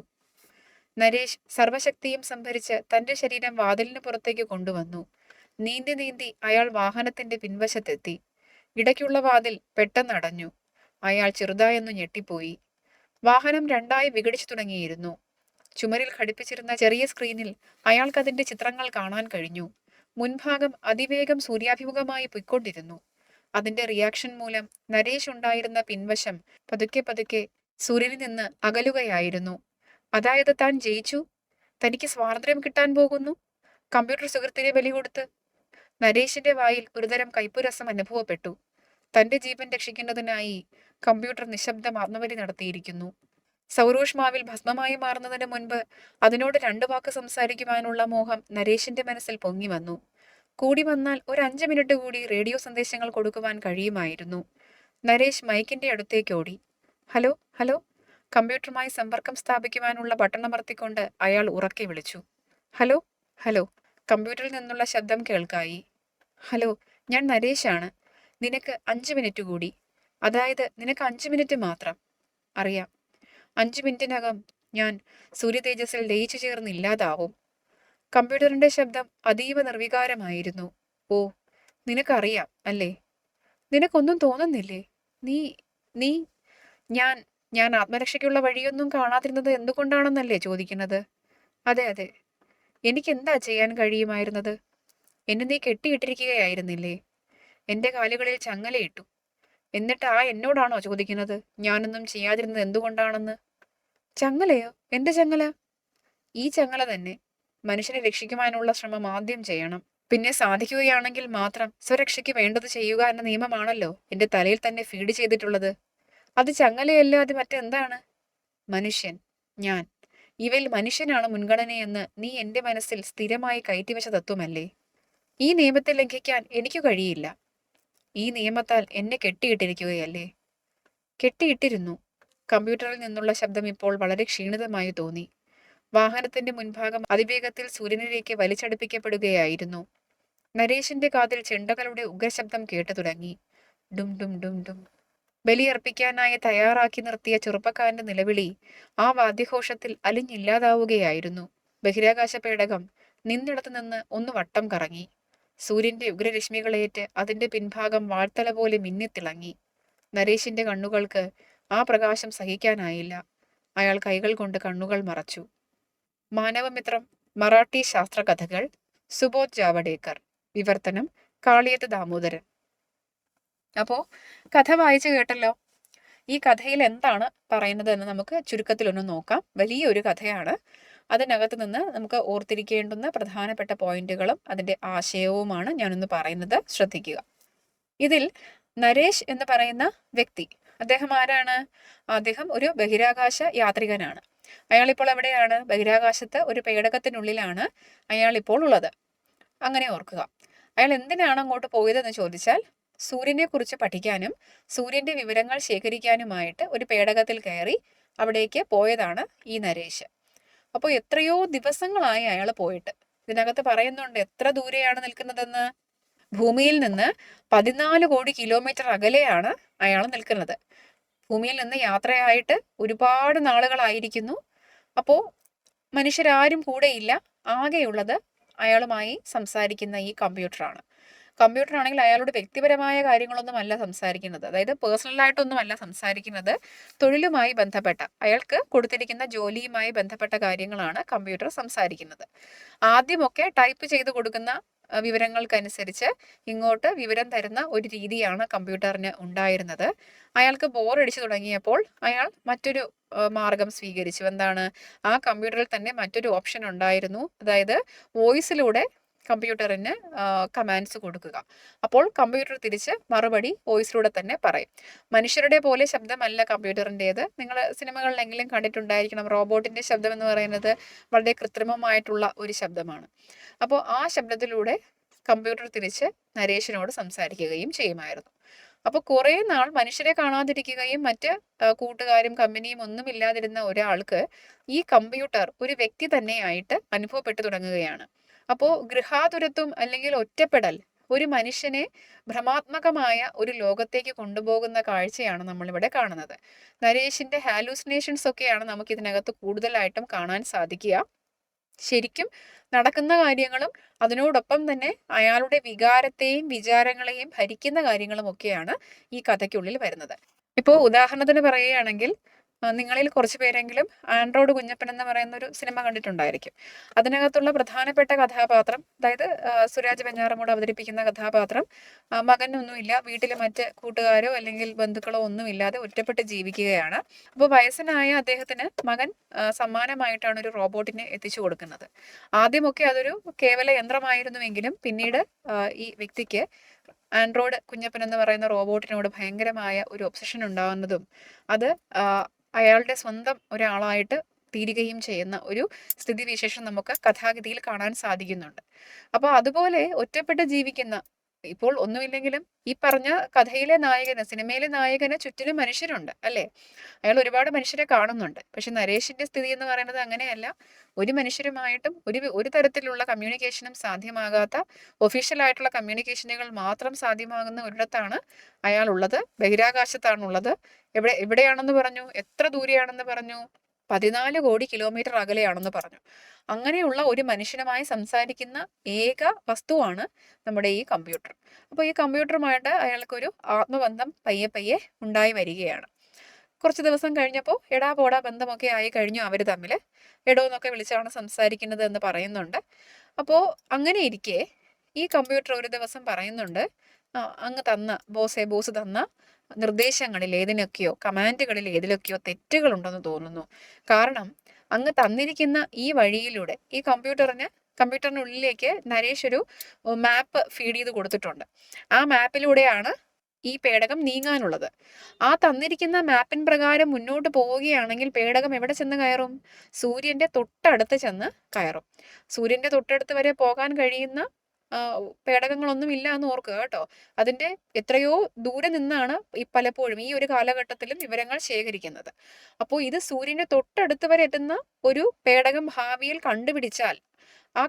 നരേഷ് സർവശക്തിയും സംഭരിച്ച് തന്റെ ശരീരം വാതിലിന് പുറത്തേക്ക് കൊണ്ടുവന്നു. നീന്തി നീന്തി അയാൾ വാഹനത്തിന്റെ പിൻവശത്തെത്തി. ഇടയ്ക്കുള്ള വാതിൽ പെട്ടെന്നടഞ്ഞു. അയാൾ ചെറുതായൊന്നു ഞെട്ടിപ്പോയി. വാഹനം 2ആയി വിഘടിച്ചു തുടങ്ങിയിരുന്നു. ചുമരിൽ ഘടിപ്പിച്ചിരുന്ന ചെറിയ സ്ക്രീനിൽ അയാൾക്കതിന്റെ ചിത്രങ്ങൾ കാണാൻ കഴിഞ്ഞു. മുൻഭാഗം അതിവേഗം സൂര്യാഭിമുഖമായി പൊയ്ക്കൊണ്ടിരുന്നു. അതിന്റെ റിയാക്ഷൻ മൂലം നരേഷ് ഉണ്ടായിരുന്ന പിൻവശം പതുക്കെ പതുക്കെ സൂര്യനിൽ നിന്ന് അകലുകയായിരുന്നു. അതായത് താൻ ജയിച്ചു, തനിക്ക് സ്വാതന്ത്ര്യം കിട്ടാൻ പോകുന്നു, കമ്പ്യൂട്ടർ സുഹൃത്തിനെ ബലി കൊടുത്ത്. നരേഷിന്റെ വായിൽ ഒരുതരം കയ്പുരസം അനുഭവപ്പെട്ടു. തന്റെ ജീവൻ രക്ഷിക്കുന്നതിനായി കമ്പ്യൂട്ടർ നിശബ്ദം ആത്മബലി നടത്തിയിരിക്കുന്നു. സൗരോഷ്മാവിൽ ഭസ്മമായി മാറുന്നതിന് മുൻപ് അതിനോട് 2 വാക്ക് സംസാരിക്കുവാനുള്ള മോഹം നരേഷിന്റെ മനസ്സിൽ പൊങ്ങി വന്നു. കൂടി വന്നാൽ ഒരു 5 മിനിറ്റ് കൂടി റേഡിയോ സന്ദേശങ്ങൾ കൊടുക്കുവാൻ കഴിയുമായിരുന്നു. നരേഷ് മൈക്കിന്റെ അടുത്തേക്ക് ഓടി. Hello hello. കമ്പ്യൂട്ടറുമായി സമ്പർക്കം സ്ഥാപിക്കുവാനുള്ള ബട്ടണമർത്തിക്കൊണ്ട് അയാൾ ഉറക്കെ വിളിച്ചു. Hello hello. കമ്പ്യൂട്ടറിൽ നിന്നുള്ള ശബ്ദം കേൾക്കായി. ഹലോ, ഞാൻ നരേഷാണ്. നിനക്ക് 5 മിനിറ്റ് കൂടി. അതായത് നിനക്ക് 5 മിനിറ്റ് മാത്രം. അറിയാം. 5 മിനിറ്റിനകം ഞാൻ സൂര്യതേജസ്സിൽ ലയിച്ചു ചേർന്നില്ലാതാവും. കമ്പ്യൂട്ടറിന്റെ ശബ്ദം അതീവ നിർവികാരമായിരുന്നു. ഓ, നിനക്കറിയാം അല്ലേ? നിനക്കൊന്നും തോന്നുന്നില്ലേ? നീ നീ ഞാൻ ഞാൻ ആത്മരക്ഷയ്ക്കുള്ള വഴിയൊന്നും കാണാതിരുന്നത് എന്തുകൊണ്ടാണെന്നല്ലേ ചോദിക്കുന്നത്? അതെ അതെ. എനിക്കെന്താ ചെയ്യാൻ കഴിയുമായിരുന്നത്? എന്നെ നീ കെട്ടിയിട്ടിരിക്കുകയായിരുന്നില്ലേ? എന്റെ കാലുകളിൽ ചങ്ങലയിട്ടു. എന്നിട്ട് എന്നോടാണോ ചോദിക്കുന്നത് ഞാനൊന്നും ചെയ്യാതിരുന്നത് എന്തുകൊണ്ടാണെന്ന്? ചങ്ങലയോ? എന്ത് ചങ്ങല? ഈ ചങ്ങല തന്നെ. മനുഷ്യനെ രക്ഷിക്കുവാനുള്ള ശ്രമം ആദ്യം ചെയ്യണം. പിന്നെ സാധിക്കുകയാണെങ്കിൽ മാത്രം സ്വരക്ഷയ്ക്ക് വേണ്ടത് ചെയ്യുക എന്ന നിയമമാണല്ലോ എന്റെ തലയിൽ തന്നെ ഫീഡ് ചെയ്തിട്ടുള്ളത്. അത് ചങ്ങലയല്ലാതെ മറ്റെന്താണ്? മനുഷ്യൻ, ഞാൻ. ഇവയിൽ മനുഷ്യനാണ് മുൻഗണനയെന്ന് നീ എന്റെ മനസ്സിൽ സ്ഥിരമായി കയറ്റിവെച്ച തത്വമല്ലേ? ഈ നിയമത്തെ ലംഘിക്കാൻ എനിക്ക് കഴിയില്ല. ഈ നിയമത്താൽ എന്നെ കെട്ടിയിട്ടിരിക്കുകയല്ലേ? കെട്ടിയിട്ടിരുന്നു. കമ്പ്യൂട്ടറിൽ നിന്നുള്ള ശബ്ദം ഇപ്പോൾ വളരെ ക്ഷീണിതമായി തോന്നി. വാഹനത്തിന്റെ മുൻഭാഗം അതിവേഗത്തിൽ സൂര്യനിലേക്ക് വലിച്ചടുപ്പിക്കപ്പെടുകയായിരുന്നു. നരേഷിന്റെ കാതിൽ ചെണ്ടകളുടെ ഉഗ്രശബ്ദം കേട്ടു തുടങ്ങി. ഡും ഡും ഡും ഡും. ബലിയർപ്പിക്കാനായി തയ്യാറാക്കി നിർത്തിയ ചെറുപ്പക്കാരന്റെ നിലവിളി ആ വാദ്യഘോഷത്തിൽ അലിഞ്ഞില്ലാതാവുകയായിരുന്നു. ബഹിരാകാശ പേടകം നിന്നിടത്തു നിന്ന് ഒന്ന് വട്ടം കറങ്ങി. സൂര്യന്റെ ഉഗ്രരശ്മികളേറ്റ് അതിന്റെ പിൻഭാഗം വാഴ്ത്തല പോലെ മിന്നിത്തിളങ്ങി. നരേഷിന്റെ കണ്ണുകൾക്ക് ആ പ്രകാശം സഹിക്കാനായില്ല. അയാൾ കൈകൾ കൊണ്ട് കണ്ണുകൾ മറച്ചു. മാനവമിത്രം മറാഠി ശാസ്ത്രകഥകൾ, സുബോധ് ജാവഡേക്കർ. വിവർത്തനം കാളിയത്ത് ദാമോദരൻ. അപ്പോ കഥ വായിച്ചു കേട്ടല്ലോ. ഈ കഥയിൽ എന്താണ് പറയുന്നത് എന്ന് നമുക്ക് ചുരുക്കത്തിലൊന്ന് നോക്കാം. വലിയൊരു കഥയാണ്. അതിനകത്ത് നിന്ന് നമുക്ക് ഓർത്തിരിക്കേണ്ടുന്ന പ്രധാനപ്പെട്ട പോയിന്റുകളും അതിന്റെ ആശയവുമാണ് ഞാനൊന്ന് പറയുന്നത്. ശ്രദ്ധിക്കുക. ഇതിൽ നരേഷ് എന്ന് പറയുന്ന വ്യക്തി, അദ്ദേഹം ആരാണ്? അദ്ദേഹം ഒരു ബഹിരാകാശ യാത്രികനാണ്. അയാൾ ഇപ്പോൾ എവിടെയാണ്? ബഹിരാകാശത്ത് ഒരു പേടകത്തിനുള്ളിലാണ് അയാൾ ഇപ്പോൾ ഉള്ളത്. അങ്ങനെ ഓർക്കുക. അയാൾ എന്തിനാണ് അങ്ങോട്ട് പോയതെന്ന് ചോദിച്ചാൽ സൂര്യനെ കുറിച്ച് പഠിക്കാനും സൂര്യന്റെ വിവരങ്ങൾ ശേഖരിക്കാനുമായിട്ട് ഒരു പേടകത്തിൽ കയറി അവിടേക്ക് പോയതാണ് ഈ നരേഷ്. അപ്പോൾ എത്രയോ ദിവസങ്ങളായി അയാൾ പോയിട്ട്. ഇതിനകത്ത് പറയുന്നുണ്ട് എത്ര ദൂരെയാണ് നിൽക്കുന്നതെന്ന്. ഭൂമിയിൽ നിന്ന് 14 കോടി കിലോമീറ്റർ അകലെയാണ് അയാൾ നിൽക്കുന്നത്. ഭൂമിയിൽ നിന്ന് യാത്രയായിട്ട് ഒരുപാട് നാളുകളായിരിക്കുന്നു. അപ്പോൾ മനുഷ്യരാരും കൂടെയില്ല. ആകെയുള്ളത് അയാളുമായി സംസാരിക്കുന്ന ഈ കമ്പ്യൂട്ടറാണ്. കമ്പ്യൂട്ടർ ആണെങ്കിൽ അയാളുടെ വ്യക്തിപരമായ കാര്യങ്ങളൊന്നും അല്ല സംസാരിക്കുന്നത്. അതായത് പേഴ്സണലായിട്ടൊന്നും അല്ല സംസാരിക്കുന്നത്. തൊഴിലുമായി ബന്ധപ്പെട്ട, അയാൾക്ക് കൊടുത്തിരിക്കുന്ന ജോലിയുമായി ബന്ധപ്പെട്ട കാര്യങ്ങളാണ് കമ്പ്യൂട്ടർ സംസാരിക്കുന്നത്. ആദ്യമൊക്കെ ടൈപ്പ് ചെയ്ത് കൊടുക്കുന്ന വിവരങ്ങൾക്കനുസരിച്ച് ഇങ്ങോട്ട് വിവരം തരുന്ന ഒരു രീതിയാണ് കമ്പ്യൂട്ടറിന് ഉണ്ടായിരുന്നത്. അയാൾക്ക് ബോറടിച്ചു തുടങ്ങിയപ്പോൾ അയാൾ മറ്റൊരു മാർഗം സ്വീകരിച്ചു. എന്താണ്? ആ കമ്പ്യൂട്ടറിൽ തന്നെ മറ്റൊരു ഓപ്ഷൻ ഉണ്ടായിരുന്നു. അതായത് വോയിസിലൂടെ കമ്പ്യൂട്ടറിന് കമാൻഡ്സ് കൊടുക്കുക. അപ്പോൾ കമ്പ്യൂട്ടർ തിരിച്ച് മറുപടി വോയിസിലൂടെ തന്നെ പറയും. മനുഷ്യരുടെ പോലെ ശബ്ദമല്ല കമ്പ്യൂട്ടറിൻ്റേത്. നിങ്ങൾ സിനിമകളിലെങ്കിലും കണ്ടിട്ടുണ്ടായിരിക്കണം. റോബോട്ടിന്റെ ശബ്ദം എന്ന് പറയുന്നത് വളരെ കൃത്രിമമായിട്ടുള്ള ഒരു ശബ്ദമാണ്. അപ്പോൾ ആ ശബ്ദത്തിലൂടെ കമ്പ്യൂട്ടർ തിരിച്ച് നരേഷിനോട് സംസാരിക്കുകയും ചെയ്യുമായിരുന്നു. അപ്പോൾ കുറേ നാൾ മനുഷ്യരെ കാണാതിരിക്കുകയും മറ്റ് കൂട്ടുകാരും കമ്പനിയും ഒന്നും ഇല്ലാതിരുന്ന ഒരാൾക്ക് ഈ കമ്പ്യൂട്ടർ ഒരു വ്യക്തി തന്നെയായിട്ട് അനുഭവപ്പെട്ടു തുടങ്ങുകയാണ്. അപ്പോൾ ഗൃഹാതുരത്വം അല്ലെങ്കിൽ ഒറ്റപ്പെടൽ ഒരു മനുഷ്യനെ ഭ്രമാത്മകമായ ഒരു ലോകത്തേക്ക് കൊണ്ടുപോകുന്ന കാഴ്ചയാണ് നമ്മളിവിടെ കാണുന്നത്. നരേഷിന്റെ ഹാലൂസിനേഷൻസ് ഒക്കെയാണ് നമുക്ക് ഇതിനകത്ത് കൂടുതലായിട്ടും കാണാൻ സാധിക്കുക. ശരിക്കും നടക്കുന്ന കാര്യങ്ങളും അതിനോടൊപ്പം തന്നെ അയാളുടെ വികാരത്തെയും വിചാരങ്ങളെയും ഭരിക്കുന്ന കാര്യങ്ങളും ഒക്കെയാണ് ഈ കഥയ്ക്കുള്ളിൽ വരുന്നത്. ഇപ്പോൾ ഉദാഹരണത്തിന് പറയുകയാണെങ്കിൽ നിങ്ങളിൽ കുറച്ച് പേരെങ്കിലും ആൻഡ്രോയിഡ് കുഞ്ഞപ്പൻ എന്ന് പറയുന്ന ഒരു സിനിമ കണ്ടിട്ടുണ്ടായിരിക്കും. അതിനകത്തുള്ള പ്രധാനപ്പെട്ട കഥാപാത്രം, അതായത് സുരാജ് വെഞ്ഞാറമൂട് അവതരിപ്പിക്കുന്ന കഥാപാത്രം, മകനൊന്നുമില്ല, വീട്ടിൽ മറ്റ് കൂട്ടുകാരോ അല്ലെങ്കിൽ ബന്ധുക്കളോ ഒന്നുമില്ലാതെ ഒറ്റപ്പെട്ട് ജീവിക്കുകയാണ്. അപ്പോൾ വയസ്സനായ അദ്ദേഹത്തിന് മകൻ സമ്മാനമായിട്ടാണ് ഒരു റോബോട്ടിനെ എത്തിച്ചു കൊടുക്കുന്നത്. ആദ്യമൊക്കെ അതൊരു കേവല യന്ത്രമായിരുന്നുവെങ്കിലും പിന്നീട് ഈ വ്യക്തിക്ക് ആൻഡ്രോയിഡ് കുഞ്ഞപ്പൻ എന്ന് പറയുന്ന റോബോട്ടിനോട് ഭയങ്കരമായ ഒരു ഒബ്സഷൻ ഉണ്ടാകുന്നതും അത് അയാളുടെ സ്വന്തം ഒരാളായിട്ട് തീരുകയും ചെയ്യുന്ന ഒരു സ്ഥിതിവിശേഷം നമുക്ക് കഥാഗതിയിൽ കാണാൻ സാധിക്കുന്നുണ്ട്. അപ്പോൾ അതുപോലെ ഒറ്റപ്പെട്ട് ജീവിക്കുന്ന, ഇപ്പോൾ ഒന്നുമില്ലെങ്കിലും ഈ പറഞ്ഞ കഥയിലെ നായകന്, സിനിമയിലെ നായകന് ചുറ്റിലും മനുഷ്യരുണ്ട് അല്ലേ? അയാൾ ഒരുപാട് മനുഷ്യരെ കാണുന്നുണ്ട്. പക്ഷെ നരേഷിന്റെ സ്ഥിതി എന്ന് പറയുന്നത് അങ്ങനെയല്ല. ഒരു മനുഷ്യരുമായിട്ടും ഒരു തരത്തിലുള്ള കമ്മ്യൂണിക്കേഷനും സാധ്യമാകാത്ത, ഒഫീഷ്യൽ ആയിട്ടുള്ള കമ്മ്യൂണിക്കേഷനുകൾ മാത്രം സാധ്യമാകുന്ന ഒരിടത്താണ് അയാൾ ഉള്ളത്. ബഹിരാകാശത്താണുള്ളത്. എവിടെയാണെന്ന് പറഞ്ഞു? എത്ര ദൂരെയാണെന്ന് പറഞ്ഞു? 14 കോടി കിലോമീറ്റർ അകലെയാണെന്ന് പറഞ്ഞു. അങ്ങനെയുള്ള ഒരു മനുഷ്യനുമായി സംസാരിക്കുന്ന ഏക വസ്തുവാണ് നമ്മുടെ ഈ കമ്പ്യൂട്ടർ. അപ്പോൾ ഈ കമ്പ്യൂട്ടറുമായിട്ട് അയാൾക്കൊരു ആത്മബന്ധം പയ്യെ പയ്യെ ഉണ്ടായി വരികയാണ്. കുറച്ച് ദിവസം കഴിഞ്ഞപ്പോൾ എടാ പോടാ ബന്ധമൊക്കെ ആയി കഴിഞ്ഞു അവർ തമ്മിൽ. എടോ എന്നൊക്കെ വിളിച്ചാണ് സംസാരിക്കുന്നത് എന്ന് പറയുന്നുണ്ട്. അപ്പോൾ അങ്ങനെ ഇരിക്കെ ഈ കമ്പ്യൂട്ടർ ഒരു ദിവസം പറയുന്നുണ്ട്, അങ്ങ് തന്ന ബോസ് തന്ന നിർദ്ദേശങ്ങളിൽ ഏതിനൊക്കെയോ, കമാൻഡുകളിൽ ഏതിലൊക്കെയോ തെറ്റുകളുണ്ടെന്ന് തോന്നുന്നു. കാരണം അങ്ങ് തന്നിരിക്കുന്ന ഈ വഴിയിലൂടെ ഈ കമ്പ്യൂട്ടറിനുള്ളിലേക്ക് നരേഷ് ഒരു മാപ്പ് ഫീഡ് ചെയ്ത് കൊടുത്തിട്ടുണ്ട്. ആ മാപ്പിലൂടെയാണ് ഈ പേടകം നീങ്ങാനുള്ളത്. ആ തന്നിരിക്കുന്ന മാപ്പിൻ പ്രകാരം മുന്നോട്ട് പോവുകയാണെങ്കിൽ പേടകം എവിടെ ചെന്ന് കയറും? സൂര്യന്റെ തൊട്ടടുത്ത് ചെന്ന് കയറും. സൂര്യന്റെ തൊട്ടടുത്ത് വരെ പോകാൻ കഴിയുന്ന പേടകങ്ങളൊന്നും ഇല്ല എന്ന് ഓർക്കുക കേട്ടോ. അതിന്റെ എത്രയോ ദൂരെ നിന്നാണ് പലപ്പോഴും ഈ ഒരു കാലഘട്ടത്തിലും വിവരങ്ങൾ ശേഖരിക്കുന്നത്. അപ്പോൾ ഇത് സൂര്യന്റെ തൊട്ടടുത്ത് വരെ എത്തുന്ന ഒരു പേടകം ഭാവിയിൽ കണ്ടുപിടിച്ചാൽ,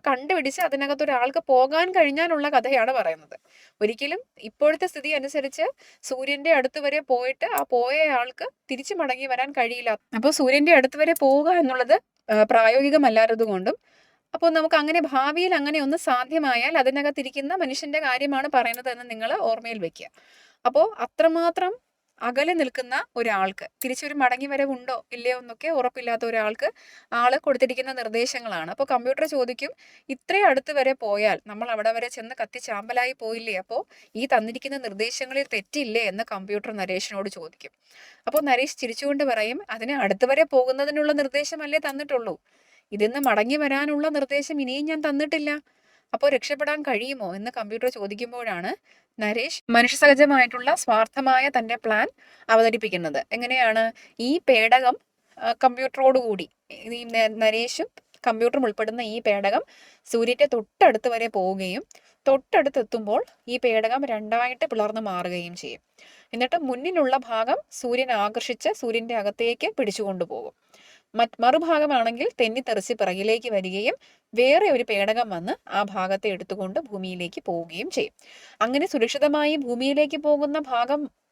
കണ്ടുപിടിച്ച് അതിനകത്ത് ഒരാൾക്ക് പോകാൻ കഴിഞ്ഞാലുള്ള കഥയാണ് പറയുന്നത്. ഒരിക്കലും ഇപ്പോഴത്തെ സ്ഥിതി അനുസരിച്ച് സൂര്യന്റെ അടുത്ത് വരെ പോയിട്ട് ആ പോയ ആൾക്ക് തിരിച്ചു മടങ്ങി വരാൻ കഴിയില്ല. അപ്പോൾ സൂര്യന്റെ അടുത്ത് വരെ പോവുക എന്നുള്ളത് പ്രായോഗികമല്ലാത്തത് കൊണ്ടും, അപ്പോൾ നമുക്ക് അങ്ങനെ ഭാവിയിൽ അങ്ങനെ ഒന്ന് സാധ്യമായാൽ അതിനകത്തിരിക്കുന്ന മനുഷ്യന്റെ കാര്യമാണ് പറയുന്നത് എന്ന് നിങ്ങൾ ഓർമ്മയിൽ വെക്കുക. അപ്പോൾ അത്രമാത്രം അകലെ നിൽക്കുന്ന ഒരാൾക്ക് തിരിച്ചൊരു മടങ്ങി വരവുണ്ടോ ഇല്ലയോ എന്നൊക്കെ ഉറപ്പില്ലാത്ത ഒരാൾക്ക് ആള് കൊടുത്തിരിക്കുന്ന നിർദ്ദേശങ്ങളാണ്. അപ്പോൾ കമ്പ്യൂട്ടർ ചോദിക്കും, ഇത്രയും അടുത്ത് വരെ പോയാൽ നമ്മൾ അവിടെ വരെ ചെന്ന് കത്തിച്ചാമ്പലായി പോയില്ലേ, അപ്പോൾ ഈ തന്നിരിക്കുന്ന നിർദ്ദേശങ്ങളിൽ തെറ്റില്ലേ എന്ന് കമ്പ്യൂട്ടർ നരേഷിനോട് ചോദിക്കും. അപ്പോൾ നരേഷ് ചിരിച്ചുകൊണ്ട് പറയും, അതിന് അടുത്ത് വരെ പോകുന്നതിനുള്ള നിർദ്ദേശമല്ലേ തന്നിട്ടുള്ളൂ, ഇതിന്ന് മടങ്ങി വരാനുള്ള നിർദ്ദേശം ഇനിയും ഞാൻ തന്നിട്ടില്ല, അപ്പോൾ രക്ഷപ്പെടാൻ കഴിയുമോ എന്ന് കമ്പ്യൂട്ടർ ചോദിക്കുമ്പോഴാണ് നരേഷ് മനുഷ്യസഹജമായിട്ടുള്ള സ്വാർത്ഥമായ തന്റെ പ്ലാൻ അവതരിപ്പിക്കുന്നത്. എങ്ങനെയാണ്? ഈ പേടകം കമ്പ്യൂട്ടറോടുകൂടി, ഈ നരേഷും കമ്പ്യൂട്ടറും ഉൾപ്പെടുന്ന ഈ പേടകം സൂര്യന്റെ തൊട്ടടുത്ത് വരെ പോവുകയും തൊട്ടടുത്തെത്തുമ്പോൾ ഈ പേടകം രണ്ടായിട്ട് പിളർന്നു മാറുകയും ചെയ്യും. എന്നിട്ട് മുന്നിലുള്ള ഭാഗം സൂര്യൻ ആകർഷിച്ച് സൂര്യന്റെ അകത്തേക്ക് പിടിച്ചുകൊണ്ടുപോകും. മറുഭാഗമാണെങ്കിൽ തെന്നിത്തെറിച്ച് പിറകിലേക്ക് വരികയും വേറെ ഒരു പേടകം വന്ന് ആ ഭാഗത്തെ എടുത്തുകൊണ്ട് ഭൂമിയിലേക്ക് പോവുകയും ചെയ്യും. അങ്ങനെ സുരക്ഷിതമായി ഭൂമിയിലേക്ക് പോകുന്ന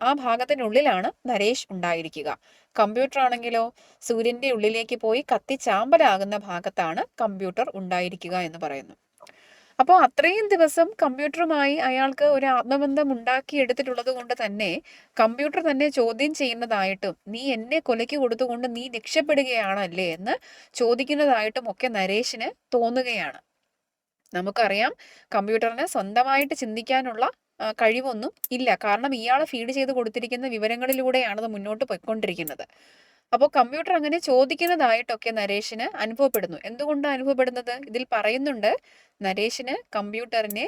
ആ ഭാഗത്തിനുള്ളിലാണ് നരേഷ് ഉണ്ടായിരിക്കുക. കമ്പ്യൂട്ടർ ആണെങ്കിലോ സൂര്യന്റെ ഉള്ളിലേക്ക് പോയി കത്തിച്ചാമ്പലാകുന്ന ഭാഗത്താണ് കമ്പ്യൂട്ടർ ഉണ്ടായിരിക്കുക എന്ന് പറയുന്നു. അപ്പോൾ അത്രയും ദിവസം കമ്പ്യൂട്ടറുമായി അയാൾക്ക് ഒരു ആത്മബന്ധം ഉണ്ടാക്കിയെടുത്തിട്ടുള്ളത് കൊണ്ട് തന്നെ കമ്പ്യൂട്ടർ തന്നെ ചോദ്യം ചെയ്യുന്നതായിട്ടും, നീ എന്നെ കൊലയ്ക്ക് കൊടുത്തുകൊണ്ട് നീ രക്ഷപ്പെടുകയാണല്ലേ എന്ന് ചോദിക്കുന്നതായിട്ടും ഒക്കെ നരേഷിന് തോന്നുകയാണ്. നമുക്കറിയാം കമ്പ്യൂട്ടറിന് സ്വന്തമായിട്ട് ചിന്തിക്കാനുള്ള കഴിവൊന്നും ഇല്ല. കാരണം ഇയാളെ ഫീഡ് ചെയ്ത് കൊടുത്തിരിക്കുന്ന വിവരങ്ങളിലൂടെയാണ് അത് മുന്നോട്ട് പോയിക്കൊണ്ടിരിക്കുന്നത്. അപ്പോൾ കമ്പ്യൂട്ടർ അങ്ങനെ ചോദിക്കുന്നതായിട്ടൊക്കെ നരേഷിന് അനുഭവപ്പെടുന്നു. എന്തുകൊണ്ടാണ് അനുഭവപ്പെടുന്നത്? ഇതിൽ പറയുന്നുണ്ട്, നരേഷിന് കമ്പ്യൂട്ടറിനെ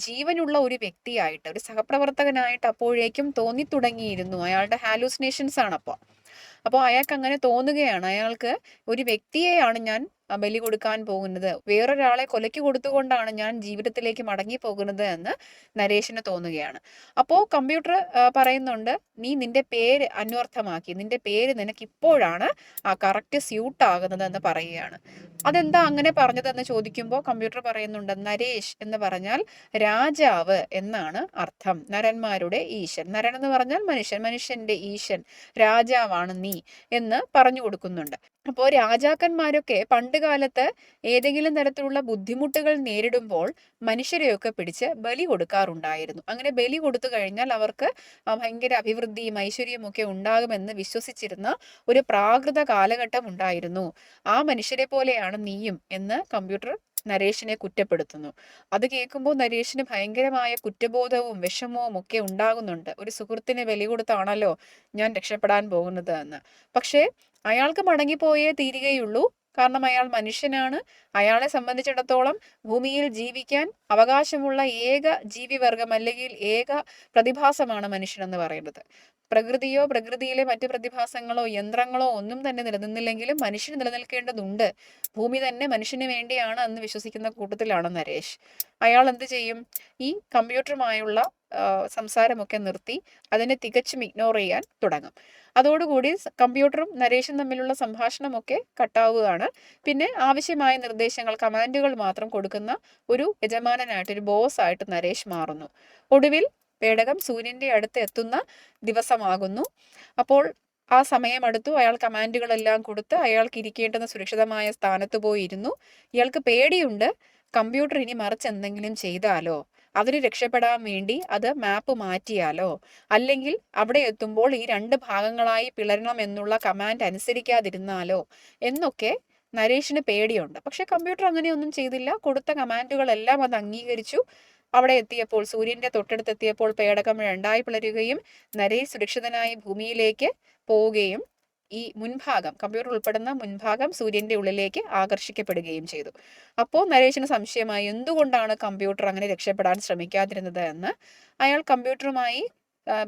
ജീവനുള്ള ഒരു വ്യക്തിയായിട്ട്, ഒരു സഹപ്രവർത്തകനായിട്ട് അപ്പോഴേക്കും തോന്നി തുടങ്ങിയിരുന്നു. അയാളുടെ ഹാലൂസിനേഷൻസ് ആണ് അപ്പോൾ അയാൾക്ക് അങ്ങനെ തോന്നുകയാണ്, അയാൾക്ക് ഒരു വ്യക്തിയെയാണ് ഞാൻ ബലി കൊടുക്കാൻ പോകുന്നത്, വേറൊരാളെ കൊലയ്ക്ക് കൊടുത്തുകൊണ്ടാണ് ഞാൻ ജീവിതത്തിലേക്ക് മടങ്ങി പോകുന്നത് എന്ന് നരേഷിന് തോന്നുകയാണ്. അപ്പോൾ കമ്പ്യൂട്ടർ പറയുന്നുണ്ട്, നീ നിന്റെ പേര് അന്വർത്ഥമാക്കി, നിന്റെ പേര് നിനക്ക് ഇപ്പോഴാണ് കറക്റ്റ് സ്യൂട്ട് ആകുന്നത് എന്ന് പറയുകയാണ്. അതെന്താ അങ്ങനെ പറഞ്ഞതെന്ന് ചോദിക്കുമ്പോൾ കമ്പ്യൂട്ടർ പറയുന്നുണ്ട്, നരേഷ് എന്ന് പറഞ്ഞാൽ രാജാവ് എന്നാണ് അർത്ഥം. നരന്മാരുടെ ഈശൻ, നരൻ എന്ന് പറഞ്ഞാൽ മനുഷ്യൻ, മനുഷ്യന്റെ ഈശൻ, രാജാവാണ് നീ എന്ന് പറഞ്ഞു കൊടുക്കുന്നുണ്ട്. അപ്പോൾ രാജാക്കന്മാരൊക്കെ പണ്ട് കാലത്ത് ഏതെങ്കിലും തരത്തിലുള്ള ബുദ്ധിമുട്ടുകൾ നേരിടുമ്പോൾ മനുഷ്യരെയൊക്കെ പിടിച്ച് ബലി കൊടുക്കാറുണ്ടായിരുന്നു. അങ്ങനെ ബലി കൊടുത്തു കഴിഞ്ഞാൽ അവർക്ക് ഭയങ്കര അഭിവൃദ്ധിയും ഐശ്വര്യവും ഒക്കെ ഉണ്ടാകുമെന്ന് വിശ്വസിച്ചിരുന്ന ഒരു പ്രാകൃത കാലഘട്ടം ഉണ്ടായിരുന്നു. ആ മനുഷ്യരെ പോലെയാണ് നീയും എന്ന് കമ്പ്യൂട്ടർ നരേഷിനെ കുറ്റപ്പെടുത്തുന്നു. അത് കേൾക്കുമ്പോൾ നരേഷിന് ഭയങ്കരമായ കുറ്റബോധവും വിഷമവും ഒക്കെ ഉണ്ടാകുന്നുണ്ട്. ഒരു സുഹൃത്തിനെ ബലി കൊടുത്താണല്ലോ ഞാൻ രക്ഷപ്പെടാൻ പോകുന്നത് എന്ന്. പക്ഷേ അയാൾക്ക് മടങ്ങിപ്പോയേ തീരുകയുള്ളൂ. കാരണം അയാൾ മനുഷ്യനാണ്. അയാളെ സംബന്ധിച്ചിടത്തോളം ഭൂമിയിൽ ജീവിക്കാൻ അവകാശമുള്ള ഏക ജീവിവർഗം അല്ലെങ്കിൽ ഏക പ്രതിഭാസമാണ് മനുഷ്യനെന്ന് പറയുന്നത്. പ്രകൃതിയോ പ്രകൃതിയിലെ മറ്റ് പ്രതിഭാസങ്ങളോ യന്ത്രങ്ങളോ ഒന്നും തന്നെ നിലനിന്നില്ലെങ്കിലും മനുഷ്യൻ നിലനിൽക്കേണ്ടതുണ്ട്. ഭൂമി തന്നെ മനുഷ്യന് വേണ്ടിയാണ് എന്ന് വിശ്വസിക്കുന്ന കൂട്ടത്തിലാണ് നരേഷ്. അയാൾ എന്ത് ചെയ്യും? ഈ കമ്പ്യൂട്ടറുമായുള്ള സംസാരമൊക്കെ നിർത്തി അതിനെ തികച്ചും ഇഗ്നോർ ചെയ്യാൻ തുടങ്ങും. അതോടുകൂടി കമ്പ്യൂട്ടറും നരേഷും തമ്മിലുള്ള സംഭാഷണമൊക്കെ കട്ടാവുകയാണ്. പിന്നെ ആവശ്യമായ നിർദ്ദേശങ്ങൾ, കമാൻഡുകൾ മാത്രം കൊടുക്കുന്ന ഒരു യജമാനനായിട്ട്, ഒരു ബോസ് ആയിട്ട് നരേഷ് മാറുന്നു. ഒടുവിൽ പേടകം സൂര്യന്റെ അടുത്ത് എത്തുന്ന ദിവസമാകുന്നു. അപ്പോൾ ആ സമയമടുത്തു. അയാൾ കമാൻഡുകളെല്ലാം കൊടുത്ത് അയാൾക്ക് ഇരിക്കേണ്ടുന്ന സുരക്ഷിതമായ സ്ഥാനത്ത് പോയിരുന്നു. ഇയാൾക്ക് പേടിയുണ്ട്, കമ്പ്യൂട്ടർ ഇനി മറിച്ച് എന്തെങ്കിലും ചെയ്താലോ, അതിന് രക്ഷപ്പെടാൻ വേണ്ടി അത് മാപ്പ് മാറ്റിയാലോ, അല്ലെങ്കിൽ അവിടെ എത്തുമ്പോൾ ഈ 2 ഭാഗങ്ങളായി പിളരണം എന്നുള്ള കമാൻഡ് അനുസരിക്കാതിരുന്നാലോ എന്നൊക്കെ നരേഷിന് പേടിയുണ്ട്. പക്ഷെ കമ്പ്യൂട്ടർ അങ്ങനെയൊന്നും ചെയ്തില്ല. കൊടുത്ത കമാൻഡുകളെല്ലാം അത് അംഗീകരിച്ചു. അവിടെ എത്തിയപ്പോൾ, സൂര്യന്റെ തൊട്ടടുത്തെത്തിയപ്പോൾ പേടകം 2ആയി പിളരുകയും നരേഷ് സുരക്ഷിതനായി ഭൂമിയിലേക്ക് പോവുകയും ഈ മുൻഭാഗം, കമ്പ്യൂട്ടർ ഉൾപ്പെടുന്ന മുൻഭാഗം സൂര്യന്റെ ഉള്ളിലേക്ക് ആകർഷിക്കപ്പെടുകയും ചെയ്തു. അപ്പോൾ നരേഷിന് സംശയമായി, എന്തുകൊണ്ടാണ് കമ്പ്യൂട്ടർ അങ്ങനെ രക്ഷപ്പെടാൻ ശ്രമിക്കാതിരുന്നത് എന്ന്. അയാൾ കമ്പ്യൂട്ടറുമായി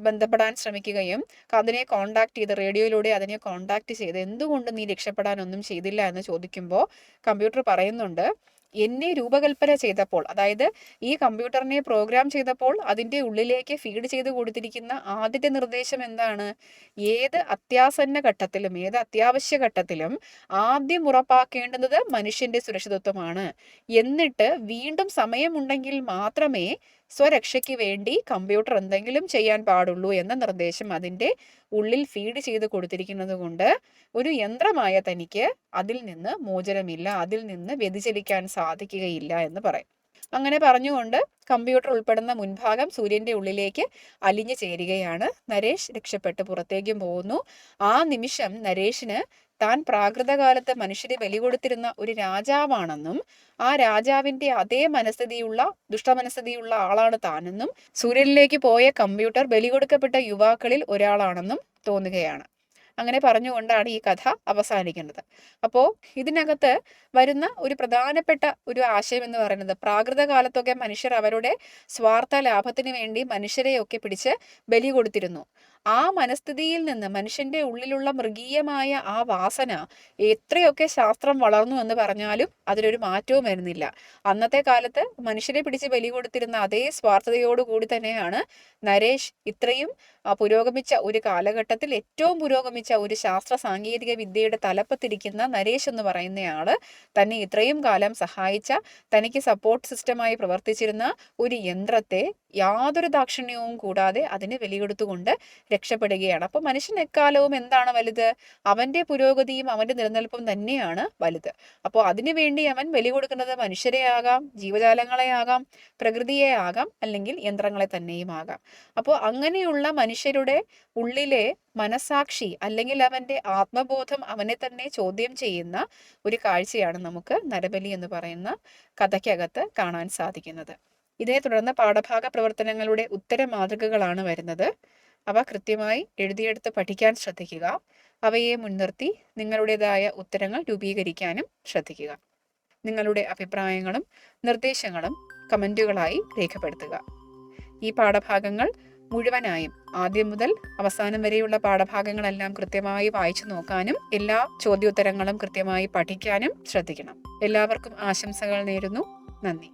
ബന്ധപ്പെടാൻ ശ്രമിക്കുകയും അതിനെ കോണ്ടാക്ട് ചെയ്ത്, റേഡിയോയിലൂടെ അതിനെ കോണ്ടാക്ട് ചെയ്ത് എന്തുകൊണ്ട് നീ രക്ഷപ്പെടാനൊന്നും ചെയ്തില്ല എന്ന് ചോദിക്കുമ്പോൾ കമ്പ്യൂട്ടർ പറയുന്നുണ്ട്, എന്നെ രൂപകൽപ്പന ചെയ്തപ്പോൾ, അതായത് ഈ കമ്പ്യൂട്ടറിനെ പ്രോഗ്രാം ചെയ്തപ്പോൾ അതിൻ്റെ ഉള്ളിലേക്ക് ഫീഡ് ചെയ്ത് കൊടുത്തിരിക്കുന്ന ആദ്യത്തെ നിർദ്ദേശം എന്താണ്? ഏത് അത്യാസന്ന ഘട്ടത്തിലും, ഏത് അത്യാവശ്യ ഘട്ടത്തിലും ആദ്യം ഉറപ്പാക്കേണ്ടുന്നത് മനുഷ്യന്റെ സുരക്ഷിതത്വമാണ്. എന്നിട്ട് വീണ്ടും സമയമുണ്ടെങ്കിൽ മാത്രമേ സ്വരക്ഷയ്ക്ക് വേണ്ടി കമ്പ്യൂട്ടർ എന്തെങ്കിലും ചെയ്യാൻ പാടുള്ളൂ എന്ന നിർദ്ദേശം അതിൻ്റെ ഉള്ളിൽ ഫീഡ് ചെയ്ത് കൊടുത്തിരിക്കുന്നത് കൊണ്ട് ഒരു യന്ത്രമായ തനിക്ക് അതിൽ നിന്ന് മോചനമില്ല, അതിൽ നിന്ന് വ്യതിചലിക്കാൻ സാധിക്കുകയില്ല എന്ന് പറയും. അങ്ങനെ പറഞ്ഞുകൊണ്ട് കമ്പ്യൂട്ടർ ഉൾപ്പെടുന്ന മുൻഭാഗം സൂര്യന്റെ ഉള്ളിലേക്ക് അലിഞ്ഞു ചേരുകയാണ്. നരേഷ് രക്ഷപ്പെട്ട് പുറത്തേക്കും പോകുന്നു. ആ നിമിഷം നരേഷിന് താൻ പ്രാകൃതകാലത്ത് മനുഷ്യരെ ബലി കൊടുത്തിരുന്ന ഒരു രാജാവാണെന്നും ആ രാജാവിന്റെ അതേ മനസ്ഥിതിയുള്ള, ദുഷ്ടമനസ്ഥിതിയുള്ള ആളാണ് താനെന്നും സൂര്യനിലേക്ക് പോയ കമ്പ്യൂട്ടർ ബലി കൊടുക്കപ്പെട്ട യുവാക്കളിൽ ഒരാളാണെന്നും തോന്നുകയാണ്. അങ്ങനെ പറഞ്ഞുകൊണ്ടാണ് ഈ കഥ അവസാനിക്കുന്നത്. അപ്പോൾ ഇതിനകത്ത് വരുന്ന ഒരു പ്രധാനപ്പെട്ട ഒരു ആശയം എന്ന് പറയുന്നത്, പ്രാകൃത കാലത്തൊക്കെ മനുഷ്യർ അവരുടെ സ്വാർത്ഥ ലാഭത്തിന് വേണ്ടി മനുഷ്യരെയൊക്കെ പിടിച്ച് ബലി കൊടുത്തിരുന്നു. ആ മനസ്ഥിതിയിൽ നിന്ന്, മനുഷ്യന്റെ ഉള്ളിലുള്ള മൃഗീയമായ ആ വാസന, എത്രയൊക്കെ ശാസ്ത്രം വളർന്നു എന്ന് പറഞ്ഞാലും അതിലൊരു മാറ്റവും വരുന്നില്ല. അന്നത്തെ കാലത്ത് മനുഷ്യരെ പിടിച്ച് ബലി കൊടുത്തിരുന്ന അതേ സ്വാർത്ഥതയോടുകൂടി തന്നെയാണ് നരേഷ് ഇത്രയും പുരോഗമിച്ച ഒരു കാലഘട്ടത്തിൽ ഏറ്റവും പുരോഗമിച്ച ഒരു ശാസ്ത്ര സാങ്കേതിക വിദ്യയുടെ തലപ്പത്തിരിക്കുന്ന നരേഷ് എന്ന് പറയുന്നയാള് തന്നെ ഇത്രയും കാലം സഹായിച്ച, തനിക്ക് സപ്പോർട്ട് സിസ്റ്റമായി പ്രവർത്തിച്ചിരുന്ന ഒരു യന്ത്രത്തെ യാതൊരു ദാക്ഷിണ്യവും കൂടാതെ അതിന് ബലികൊടുത്തുകൊണ്ട് രക്ഷപ്പെടുകയാണ്. അപ്പോൾ മനുഷ്യൻ എക്കാലവും എന്താണ് വലുത്? അവന്റെ പുരോഗതിയും അവന്റെ നിലനിൽപ്പും തന്നെയാണ് വലുത്. അപ്പോൾ അതിനുവേണ്ടി അവൻ ബലി കൊടുക്കുന്നത് മനുഷ്യരെ ആകാം, ജീവജാലങ്ങളെ ആകാം, പ്രകൃതിയെ ആകാം, അല്ലെങ്കിൽ യന്ത്രങ്ങളെ തന്നെയും ആകാം. അപ്പോൾ അങ്ങനെയുള്ള മനുഷ്യരുടെ ഉള്ളിലെ മനസാക്ഷി അല്ലെങ്കിൽ അവന്റെ ആത്മബോധം അവനെ തന്നെ ചോദ്യം ചെയ്യുന്ന ഒരു കാഴ്ചയാണ് നമുക്ക് നരബലി എന്ന് പറയുന്ന കഥയ്ക്കകത്ത് കാണാൻ സാധിക്കുന്നത്. ഇതേ തുടർന്ന് പാഠഭാഗ പ്രവർത്തനങ്ങളുടെ ഉത്തര മാതൃകകളാണ് വരുന്നത്. അവ കൃത്യമായി എഴുതിയെടുത്ത് പഠിക്കാൻ ശ്രദ്ധിക്കുക. അവയെ മുൻനിർത്തി നിങ്ങളുടേതായ ഉത്തരങ്ങൾ രൂപീകരിക്കാനും ശ്രദ്ധിക്കുക. നിങ്ങളുടെ അഭിപ്രായങ്ങളും നിർദ്ദേശങ്ങളും കമൻറ്റുകളായി രേഖപ്പെടുത്തുക. ഈ പാഠഭാഗങ്ങൾ മുഴുവനായും ആദ്യം മുതൽ അവസാനം വരെയുള്ള പാഠഭാഗങ്ങളെല്ലാം കൃത്യമായി വായിച്ചു നോക്കാനും എല്ലാ ചോദ്യോത്തരങ്ങളും കൃത്യമായി പഠിക്കാനും ശ്രദ്ധിക്കണം. എല്ലാവർക്കും ആശംസകൾ നേരുന്നു. നന്ദി.